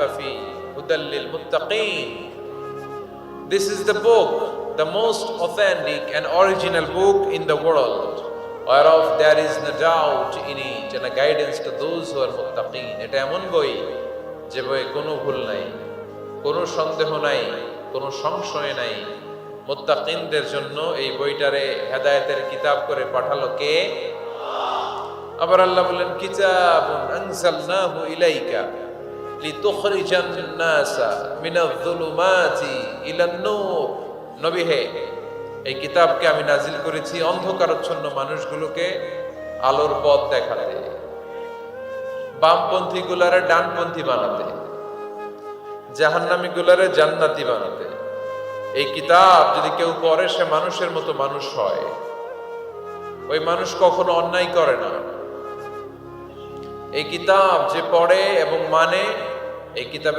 রাইবা ফি হুদাল লিল মুত্তাকিন। This is the book, the most authentic and original book in the world, whereof there is no doubt in it and a guidance to those who are muttaqin. এটা এমন বই যে বইয়ে কোনো ভুল নাই, কোনো সন্দেহ নাই, কোনো সংশয় নাই। মুত্তাকিনদের জন্য এই বইটারে হেদায়েতের কিতাব করে পাঠালো কে? আবার আল্লাহ বললেন কিতাবুন আনজালনাহু ইলাইকা লিতুখরিজান নাসা মিনায-যুলুমাতি ইলান-নূর। নবী হে, এই কিতাবকে আমি নাজিল করেছি অন্ধকারাচ্ছন্ন মানুষগুলোকে আলোর পথ দেখাতে, বামপন্থী গুলারে ডানপন্থী বানাতে, জাহান্নামী গুলারে জান্নাতি বানাতে। এই কিতাব যদি কেউ পড়ে সে মানুষের মতো মানুষ হয়। ওই মানুষ কখনো অন্যায় করে না। এই কিতাব যে পড়ে এবং মানে, এই কিতাবের